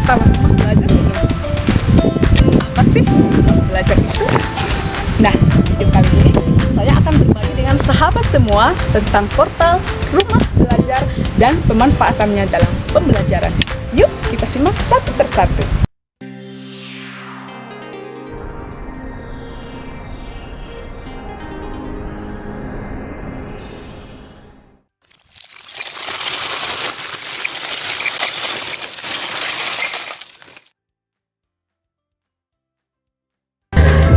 portal rumah belajar belum? Apa sih rumah belajar itu? Nah, video kali ini saya akan berbagi dengan sahabat semua tentang portal rumah belajar dan pemanfaatannya dalam pembelajaran. Yuk kita simak satu persatu.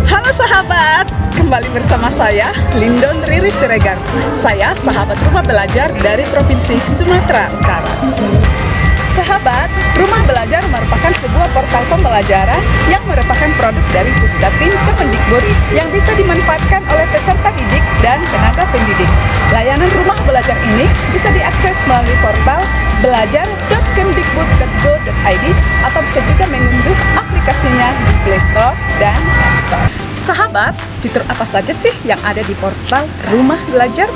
Halo sahabat, kembali bersama saya Lindon Riri Siregar. Saya sahabat rumah belajar dari Provinsi Sumatera Utara. Sahabat, rumah belajar merupakan sebuah portal pembelajaran yang merupakan produk dari Pusdatin Kemendikbud yang bisa dimanfaatkan oleh peserta didik dan tenaga pendidik. Layanan rumah belajar ini bisa diakses melalui portal belajar.kemdikbud.go.id atau bisa juga mengunduh aplikasinya di Play Store dan App Store. Sahabat, fitur apa saja sih yang ada di portal rumah belajar?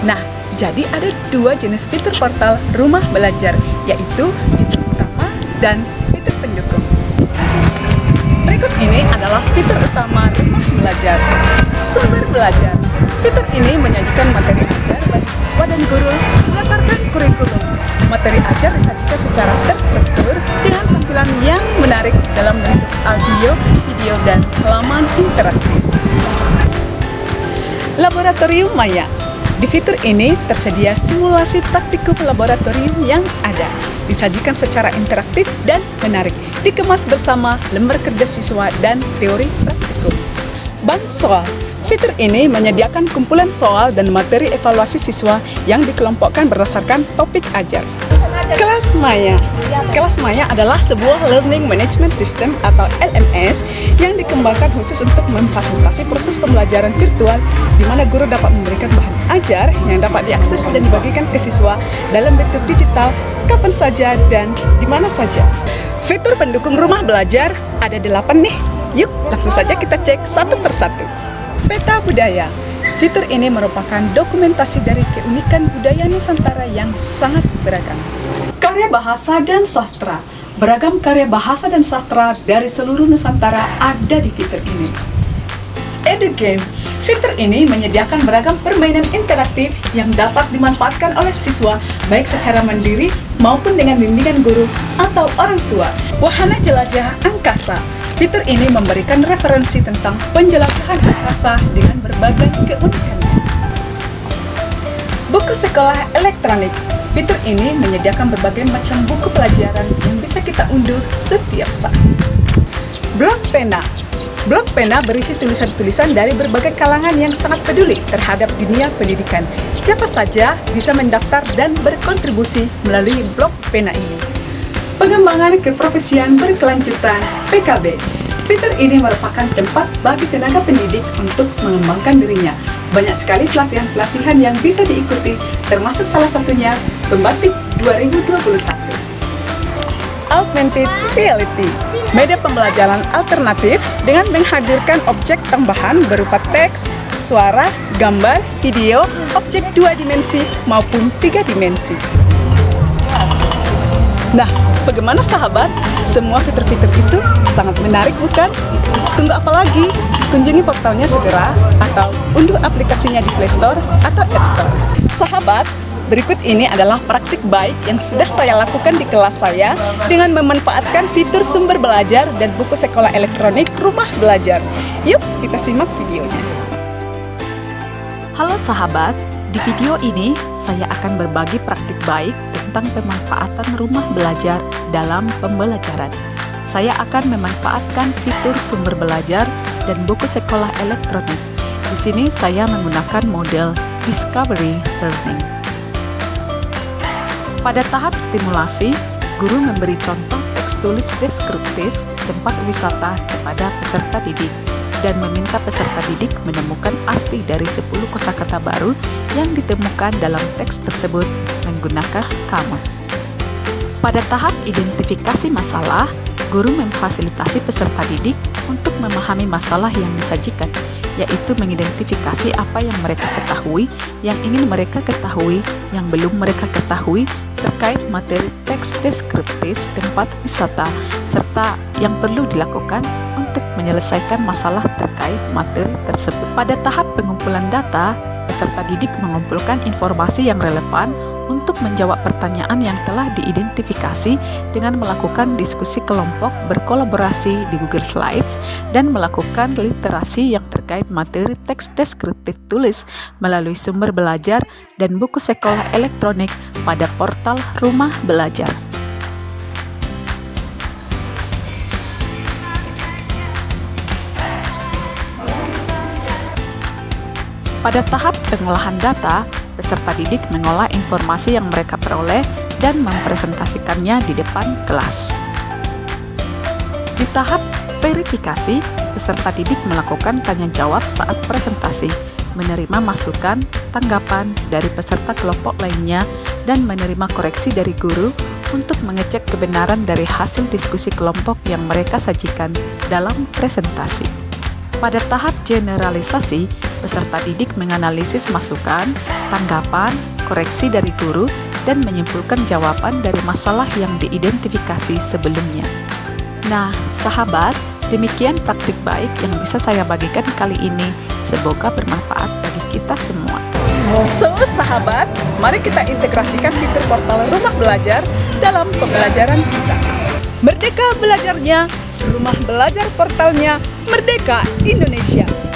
Nah, jadi ada dua jenis fitur portal rumah belajar, yaitu fitur utama dan fitur pendukung. Berikut ini adalah fitur utama rumah belajar. Sumber belajar. Fitur ini menyajikan materi ajar bagi siswa dan guru berdasarkan kurikulum. Materi ajar disajikan secara terstruktur dengan tampilan yang menarik dalam bentuk audio, video, dan halaman interaktif. Laboratorium Maya. Di fitur ini tersedia simulasi praktikum laboratorium yang ada, disajikan secara interaktif dan menarik, dikemas bersama lembar kerja siswa dan teori praktikum. Bank soal. Fitur ini menyediakan kumpulan soal dan materi evaluasi siswa yang dikelompokkan berdasarkan topik ajar. Kelas Maya. Kelas Maya adalah sebuah learning management system atau LMS yang dikembangkan khusus untuk memfasilitasi proses pembelajaran virtual di mana guru dapat memberikan bahan ajar yang dapat diakses dan dibagikan ke siswa dalam bentuk digital kapan saja dan di mana saja. Fitur pendukung rumah belajar ada 8 nih. Yuk langsung saja kita cek satu persatu. Peta budaya. Fitur ini merupakan dokumentasi dari keunikan budaya Nusantara yang sangat beragam. Karya bahasa dan sastra. Beragam karya bahasa dan sastra dari seluruh Nusantara ada di fitur ini. EduGame. Fitur ini menyediakan beragam permainan interaktif yang dapat dimanfaatkan oleh siswa baik secara mandiri maupun dengan bimbingan guru atau orang tua. Wahana jelajah angkasa. Fitur ini memberikan referensi tentang penjelajahan angkasa dengan berbagai keunikannya. Buku sekolah elektronik. Fitur ini menyediakan berbagai macam buku pelajaran yang bisa kita unduh setiap saat. Blog pena. Blog pena berisi tulisan-tulisan dari berbagai kalangan yang sangat peduli terhadap dunia pendidikan. Siapa saja bisa mendaftar dan berkontribusi melalui blog pena ini. Pengembangan keprofesian berkelanjutan (PKB). Fitur ini merupakan tempat bagi tenaga pendidik untuk mengembangkan dirinya. Banyak sekali pelatihan-pelatihan yang bisa diikuti, termasuk salah satunya Pembatik 2021. Augmented Reality. Media pembelajaran alternatif dengan menghadirkan objek tambahan berupa teks, suara, gambar, video, objek 2 dimensi maupun 3 dimensi. Nah, bagaimana sahabat? Semua fitur-fitur itu sangat menarik bukan? Tunggu apa lagi? Kunjungi portalnya segera atau unduh aplikasinya di Play Store atau App Store. Sahabat, berikut ini adalah praktik baik yang sudah saya lakukan di kelas saya dengan memanfaatkan fitur sumber belajar dan buku sekolah elektronik rumah belajar. Yuk kita simak videonya. Halo sahabat, di video ini saya akan berbagi praktik baik tentang pemanfaatan rumah belajar dalam pembelajaran. Saya akan memanfaatkan fitur sumber belajar dan buku sekolah elektronik. Di sini saya menggunakan model Discovery Learning. Pada tahap stimulasi, guru memberi contoh teks tulis deskriptif tempat wisata kepada peserta didik dan meminta peserta didik menemukan arti dari 10 kosakata baru yang ditemukan dalam teks tersebut menggunakan kamus. Pada tahap identifikasi masalah, guru memfasilitasi peserta didik untuk memahami masalah yang disajikan, yaitu mengidentifikasi apa yang mereka ketahui, yang ingin mereka ketahui, yang belum mereka ketahui, terkait materi teks deskriptif tempat wisata, serta yang perlu dilakukan untuk menyelesaikan masalah terkait materi tersebut. Pada tahap pengumpulan data, peserta didik mengumpulkan informasi yang relevan untuk menjawab pertanyaan yang telah diidentifikasi dengan melakukan diskusi kelompok berkolaborasi di Google Slides dan melakukan literasi yang terkait materi teks deskriptif tulis melalui sumber belajar dan buku sekolah elektronik pada portal Rumah Belajar. Pada tahap pengolahan data, peserta didik mengolah informasi yang mereka peroleh dan mempresentasikannya di depan kelas. Di tahap verifikasi, peserta didik melakukan tanya jawab saat presentasi, menerima masukan, tanggapan dari peserta kelompok lainnya, dan menerima koreksi dari guru untuk mengecek kebenaran dari hasil diskusi kelompok yang mereka sajikan dalam presentasi. Pada tahap generalisasi, peserta didik menganalisis masukan, tanggapan, koreksi dari guru, dan menyimpulkan jawaban dari masalah yang diidentifikasi sebelumnya. Nah, sahabat, demikian praktik baik yang bisa saya bagikan kali ini. Semoga bermanfaat bagi kita semua. So, sahabat, mari kita integrasikan fitur portal Rumah Belajar dalam pembelajaran kita. Merdeka belajarnya, Rumah Belajar portalnya, Merdeka Indonesia.